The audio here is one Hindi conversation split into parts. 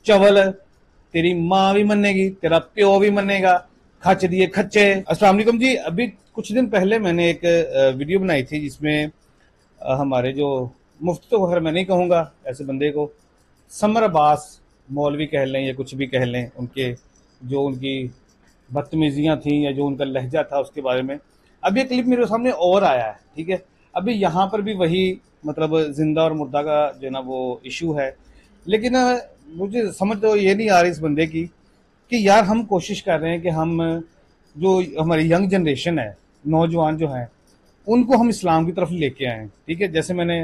चवल, तेरी माँ भी मनेगी, तेरा प्यो भी मनेगा, खच दिए खच्चे। अस्सलाम वालेकुम जी। अभी कुछ दिन पहले मैंने एक वीडियो बनाई थी जिसमें हमारे जो मुफ्ती, तो खैर मैं नहीं कहूँगा ऐसे बंदे को, समर अब्बास मौलवी कह लें या कुछ भी कह लें, उनके जो उनकी बदतमीजियाँ थी या जो उनका लहजा था उसके बारे में अभी एक क्लिप मेरे सामने और आया है। ठीक है, अभी यहाँ पर भी वही मतलब जिंदा और मुर्दा का जो है ना वो इशू है। लेकिन मुझे समझ तो ये नहीं आ रही इस बंदे की कि यार हम कोशिश कर रहे हैं कि हम जो हमारी यंग जनरेशन है, नौजवान जो हैं, उनको हम इस्लाम की तरफ लेके आए। ठीक है, जैसे मैंने,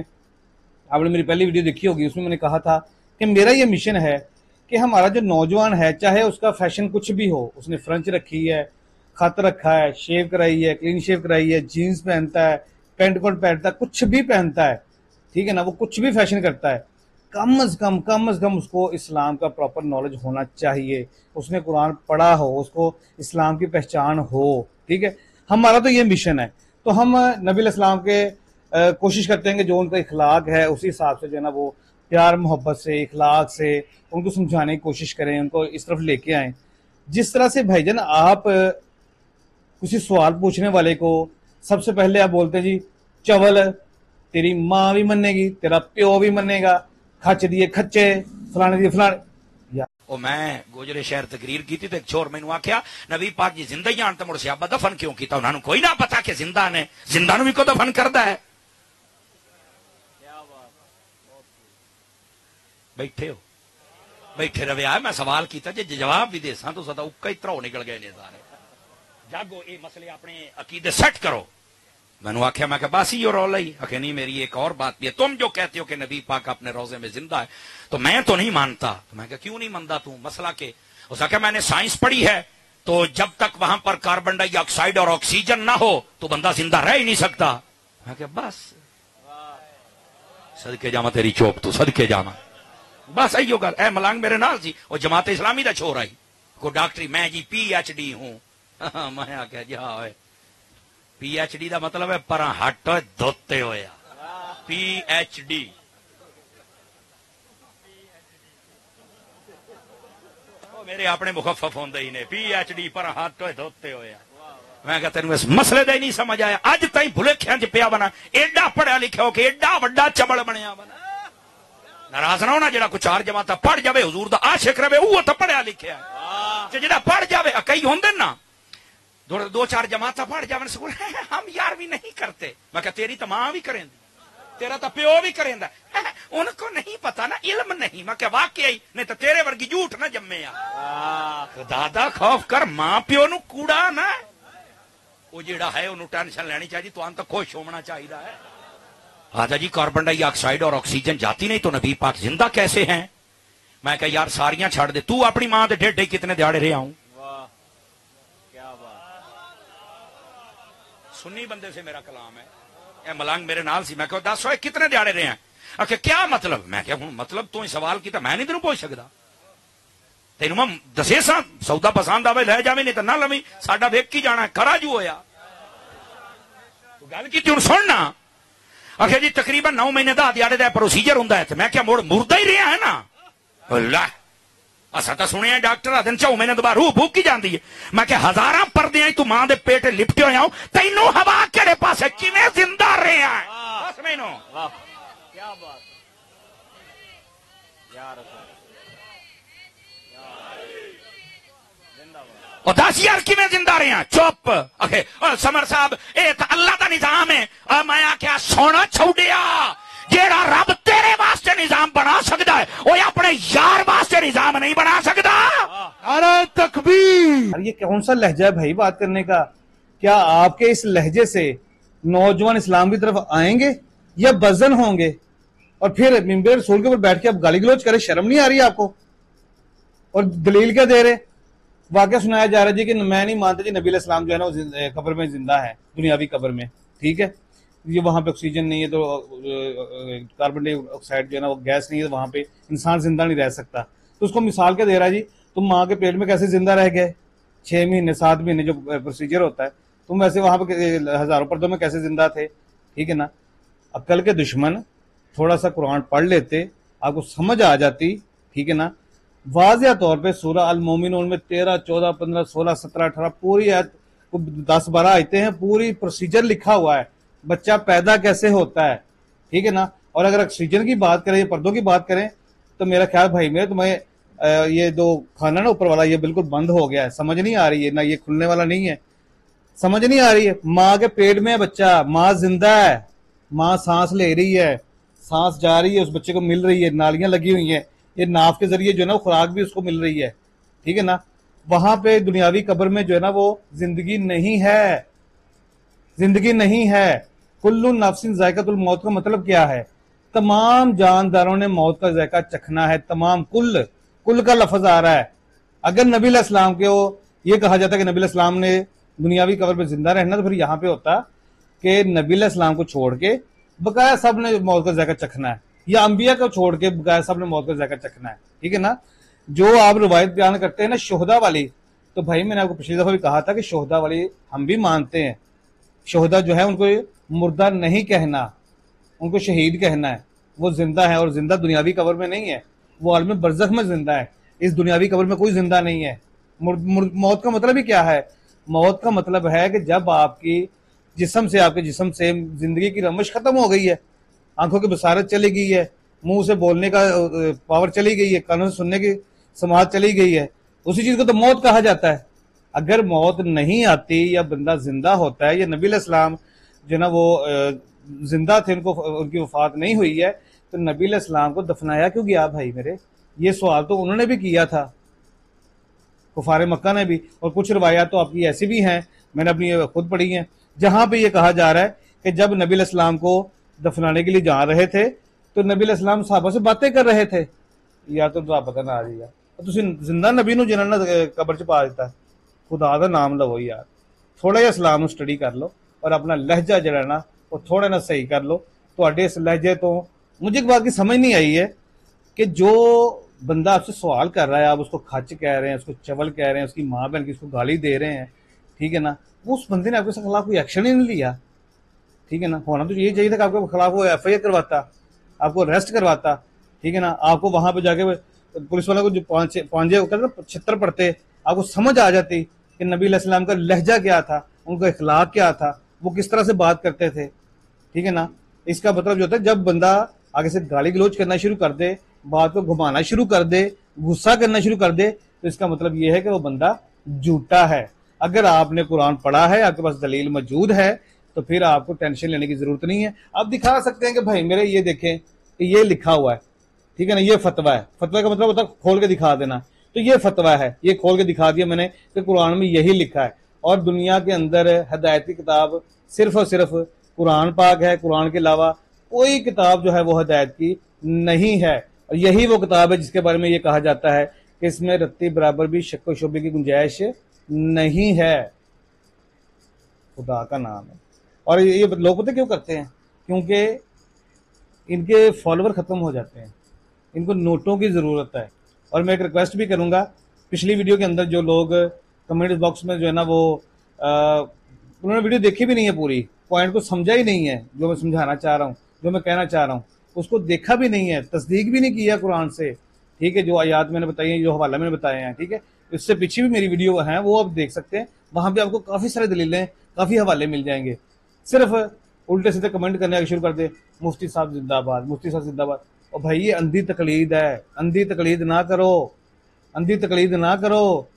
आपने मेरी पहली वीडियो देखी होगी, उसमें मैंने कहा था कि मेरा ये मिशन है कि हमारा जो नौजवान है, चाहे उसका फैशन कुछ भी हो, उसने फ्रेंच रखी है, खत रखा है, शेव कराई है, क्लीन शेव कराई है, जीन्स पहनता है, पेंट कोट पहनता है, कुछ भी पहनता है, ठीक है ना, वो कुछ भी फैशन करता है, कम अज कम उसको इस्लाम का प्रॉपर नॉलेज होना चाहिए। उसने कुरान पढ़ा हो, उसको इस्लाम की पहचान हो। ठीक है, हमारा तो ये मिशन है। तो हम नबी इस्लाम के कोशिश करते हैं कि जो उनका इखलाक है उसी हिसाब से जो है ना वो प्यार मोहब्बत से, इखलाक से उनको समझाने की कोशिश करें, उनको इस तरफ लेके आए। जिस तरह से भाईजान आप किसी सवाल पूछने वाले को सबसे पहले आप बोलते हैं जी चवल, तेरी माँ भी मनेगी, तेरा प्यो भी मनेगा, खच दिए खच्चे, फलाने दिए फलाने। ਉਹ ਮੈਂ ਗੋਜਰੇ ਸ਼ਹਿਰ ਤਕਰੀਰ ਕੀਤੀ ਤੇ ਇੱਕ ਛੋਰ ਮੈਨੂੰ ਆਖਿਆ ਨਬੀ ਪਾਕ ਜੀ ਜ਼ਿੰਦਾ ਹੀ ਆਣ ਤੇ ਮੁੜ ਸਿਆਬਾ ਦਫਨ ਕਿਉਂ ਕੀਤਾ? ਉਹਨਾਂ ਨੂੰ ਕੋਈ ਨਾ ਪਤਾ ਕਿ ਜ਼ਿੰਦਾ ਨੇ, ਜ਼ਿੰਦਾ ਨੂੰ ਵੀ ਕੋ ਦਫਨ ਕਰਦਾ ਹੈ? बैठे हो, बैठे रवे आ। मैं सवाल किया जे जवाब भी दे तो सदा उक्का ही त्रौ निकल गए ने सारे। जागो ये मसले अपने अकीदे सेट करो। मैंने आख्या, मैं बस ही रौला ही। आखे नहीं, मेरी एक और बात भी है। तुम जो कहते हो कि नबी पाक अपने रोजे में जिंदा है, तो मैं तो नहीं मानता। तो मैं क्यों नहीं मानता तू? मसला के उसने कहा मैंने साइंस पढ़ी है, तो जब तक वहां पर कार्बन डाइऑक्साइड और ऑक्सीजन ना हो तो बंदा जिंदा रह ही नहीं सकता। मैं क्या बस सदके जामा तेरी चोप, तू सदके जामा, बस इो गल। ए मलंग मेरे नाल सी, वो जमात इस्लामी का छोर आई को डॉक्टरी, मैं जी PhD हूं। मैं आख्या जी हाँ, PhD का मतलब है पर हट धोते होया। PhD मेरे अपने मुखफफ होंदे ही ने, PhD पर हट धोते होया। मैं क्या तेन इस मसले का ही नहीं समझ आया? अज तई भुलेखिया च पिया बना, एडा पढ़िया लिखा हो कि एडा वड्डा चबल बनया बना। नाराज ना होना, जरा कुछ 4 जमात पढ़ जाए, हुजूर दा आशिक रहे, वो तो पढ़िया लिखिया। जो पढ़ जाए, कई होंगे ना 2-4 जमात पढ़ जाए स्कूल, हम यार भी नहीं करते। मैं क्या तेरी तो मां भी करेंदी, तेरा तो प्यो भी करेंदा, उनको नहीं पता ना, इल्म नहीं। मैं क्या वाकई नहीं तो तेरे वर्गी झूठ ना जम्मे आ। दादा खौफ कर, मां प्यो नु कूड़ा ना, वो जेड़ा है उन्होंने टेंशन लेनी चाहिए, तो तो खुश होना चाहिए है। आजा जी कार्बन डाइऑक्साइड और ऑक्सीजन जाती नहीं तो नबी पाक जिंदा कैसे हैं? मैं कहा यार सारियां छाड़ दे, तू अपनी मां के ढेडे कितने दिहाड़े रहे आऊं? सुन्नी बंदे से मेरा कलाम है, ए मलंग मेरे नाल सी। मैं कहा दस कितने दिहाड़े रहे हैं? आखे क्या मतलब? मैं क्या हूं मतलब तू सवाल किया, मैं नहीं तेन पूछ सकता। तेन मैं दसे सा सौदा पसंद आवे लै जावे, नहीं तो ना लवी, साडा वेख की जाना करा जू होया। तू गल की हूं सुनना। आखे जी तकरीबन 9 महीने का दिहाड़े का प्रोसीजर होंगे है। मैं क्या मुड़ मुर्दा ही रहा है ना? लै असा तो सुने डॉक्टर आदन 4 महीने तो बाद रूह फूक की जाती है। मैं क्या 1000 परदे तू मां के पेट लिपटे हो, तेनू हवा केड़े पासे किवें जिंदा रहा है? बस मैनू क्या बात यार, और 10 यार किवें जिंदा रहे हैं? चुप। आखे समर साहब ये तो अल्लाह का निजाम है। मैं आख्या सोना छौड़िया, जेड़ा रब तेरे वास्ते निजाम बना सकता है वो अपने यार वास्ते निजाम नहीं बना सकता। अरे तकबीर! ये कौन सा लहजा है भाई बात करने का? क्या आपके इस लहजे से नौजवान इस्लाम की तरफ आएंगे या बजन होंगे? और फिर मिंबर रसूल के ऊपर बैठ के आप गाली गलौज करें, शर्म नहीं आ रही आपको? और दलील क्या दे रहे? वाकया सुनाया जा रहा है जी कि मैं नहीं मानता जी नबी इस्लाम जो है ना वो कब्र में जिंदा है, दुनियावी कब्र में। ठीक है, ये वहां पे ऑक्सीजन नहीं है तो कार्बन डाइऑक्साइड जो है ना वो गैस नहीं है, तो वहां पे इंसान जिंदा नहीं रह सकता। तो उसको मिसाल क्या दे रहा है जी, तुम माँ के पेट में कैसे जिंदा रह गए 6 महीने 7 महीने जो प्रोसीजर होता है, तुम वैसे वहां पे हजारों पर्दों में कैसे जिंदा थे? ठीक है ना, अक्ल के दुश्मन, थोड़ा सा कुरान पढ़ लेते, आपको समझ आ जाती, ठीक है ना, वाज़िया तौर पे सूरह अल मोमिनून में 13, 14, 15, 16, 17, 18 पूरी आयत, 10-12 आयतें हैं, पूरी प्रोसीजर लिखा हुआ है, बच्चा पैदा कैसे होता है, ठीक है ना। और अगर ऑक्सीजन की बात करें, पर्दों की बात करें, तो मेरा ख्याल भाई मेरे तुम्हें ये दो खाना ना ऊपर वाला ये बिल्कुल बंद हो गया है, समझ नहीं आ रही है ना, ये खुलने वाला नहीं है, समझ नहीं आ रही है। माँ के पेट में है बच्चा, माँ जिंदा है, माँ सांस ले रही है, सांस जा रही है, उस बच्चे को मिल रही है, नालियां लगी हुई हैं, ये नाफ के जरिए जो है ना वो खुराक भी उसको मिल रही है, ठीक है ना। वहां पे दुनियावी कब्र में जो है ना वो जिंदगी नहीं है, जिंदगी नहीं है। कुल्लू नफ्सिन जायकातुल मौत का मतलब क्या है? तमाम जानदारों ने मौत का जायका चखना है, तमाम, कुल कुल का लफ्ज आ रहा है। अगर नबी अलैहिस्सलाम के ये कहा जाता कि नबी अलैहिस्सलाम ने दुनियावी कब्र में जिंदा रहना, तो फिर यहाँ पे होता कि नबी अलैहिस्सलाम को छोड़ के बकाया सब ने मौत का जायका चखना है, या अंबिया को छोड़ के बकाया सब ने मौत का जायका चखना है, ठीक है ना। जो आप रिवायत बयान करते हैं ना शोहदा वाली, तो भाई मैंने आपको पिछली दफा भी कहा था कि शोहदा वाली हम भी मानते हैं। शोहदा जो है उनको मुर्दा नहीं कहना, उनको शहीद कहना है। वो जिंदा है, और जिंदा दुनियावी कब्र में नहीं है, वो आलम बरज़ख में जिंदा है, इस दुनियावी कब्र में कोई जिंदा नहीं है। मौत का मतलब ही क्या है? मौत का मतलब है कि जब आपकी जिस्म से, आपके जिस्म से जिंदगी की रमश खत्म हो गई है, आंखों की बसारत चली गई है, मुंह से बोलने का पावर चली गई है, कानों से सुनने की समाज चली गई है, उसी चीज को तो मौत कहा जाता है। अगर मौत नहीं आती या बंदा जिंदा होता है, या नबी अलैहिस्सलाम जो ना वो जिंदा थे, उनको उनकी वफात नहीं हुई है, तो नबी अलैहिस्सलाम को दफनाया क्यों गया भाई मेरे? ये सवाल तो उन्होंने भी किया था, कुफारे मक्का ने भी। और कुछ रवायात तो आपकी ऐसी भी हैं, मैंने अपनी खुद पढ़ी हैं, जहां पे ये कहा जा रहा है कि जब नबी अलैहिस्सलाम को दफनाने के लिए जा रहे थे, तो नबी अलैहिस्सलाम सहाबा से बातें कर रहे थे, या तो आप पता ना आ रही है तो जिंदा नबी नूं जिन्हां ने कब्र च पा दिता। खुदा दा नाम लवो यार, थोड़ा जिहा इस्लाम स्टडी कर लो, और अपना लहजा जड़ा ना वो थोड़ा ना सही कर लो। तो इस लहजे तो मुझे एक बात की समझ नहीं आई है कि जो बंदा आपसे सवाल कर रहा है, आप उसको खच कह रहे हैं, उसको चवल कह रहे हैं, उसकी माँ बहन की उसको गाली दे रहे हैं, ठीक है ना, वो उस बंदे ने आपके खिलाफ कोई एक्शन ही नहीं लिया, ठीक है ना। होना तो ये चाहिए था कि आपके खिलाफ वो FIR करवाता, आपको अरेस्ट करवाता, ठीक है ना। आपको वहां पे जाके पुलिस वालों को जो पांजे छितर पड़ते, आपको समझ आ जाती कि नबी अलैहिस्सलाम का लहजा क्या था, उनका इखलाक क्या था, वो किस तरह से बात करते थे, ठीक है ना। इसका मतलब जो होता है, जब बंदा आगे से गाली गलोच करना शुरू कर दे, बात को घुमाना शुरू कर दे, गुस्सा करना शुरू कर दे, तो इसका मतलब यह है कि वो बंदा झूठा है। अगर आपने कुरान पढ़ा है, आपके पास दलील मौजूद है, तो फिर आपको टेंशन लेने की जरूरत नहीं है। आप दिखा सकते हैं कि भाई मेरे ये देखें कि ये लिखा हुआ है, ठीक है ना, ये फतवा है। फतवा का मतलब होता है खोल के दिखा देना, तो ये फतवा है, ये खोल के दिखा दिया मैंने कि कुरान में यही लिखा है। और दुनिया के अंदर हिदायती किताब सिर्फ और सिर्फ कुरान पाक है, कुरान के अलावा कोई किताब जो है वो हिदायत की नहीं है। और यही वो किताब है जिसके बारे में ये कहा जाता है कि इसमें रत्ती बराबर भी शक व शुबे की गुंजाइश नहीं है। खुदा का नाम है। और ये लोग पता क्यों करते हैं? क्योंकि इनके फॉलोवर खत्म हो जाते हैं, इनको नोटों की जरूरत है। और मैं एक रिक्वेस्ट भी करूंगा, पिछली वीडियो के अंदर जो लोग कमेंट बॉक्स में जो है ना वो उन्होंने वीडियो देखी भी नहीं है, पूरी पॉइंट को समझा ही नहीं है, जो मैं समझाना चाह रहा हूँ, जो मैं कहना चाह रहा हूँ, उसको देखा भी नहीं है, तस्दीक भी नहीं किया कुरान से, ठीक है। जो आयात मैंने बताई है, जो हवाला मैंने बताए हैं, ठीक है, इससे पीछे भी मेरी वीडियो है, वो आप देख सकते हैं, वहां पे आपको काफी सारे दलीलें, काफी हवाले मिल जाएंगे। सिर्फ उल्टे सीधे कमेंट करने शुरू कर दे, मुफ्ती साहब जिंदाबाद, मुफ्ती साहब जिंदाबाद। और भाई ये अंधी तकलीद है, अंधी तकलीद ना करो, अंधी तकलीद ना करो।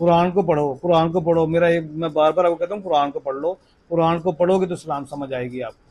कुरान को पढ़ो, कुरान को पढ़ो। मैं बार बार आपको कहता हूँ कुरान को पढ़ लो, कुरान को पढ़ोगे तो इस्लाम समझ आएगी आपको।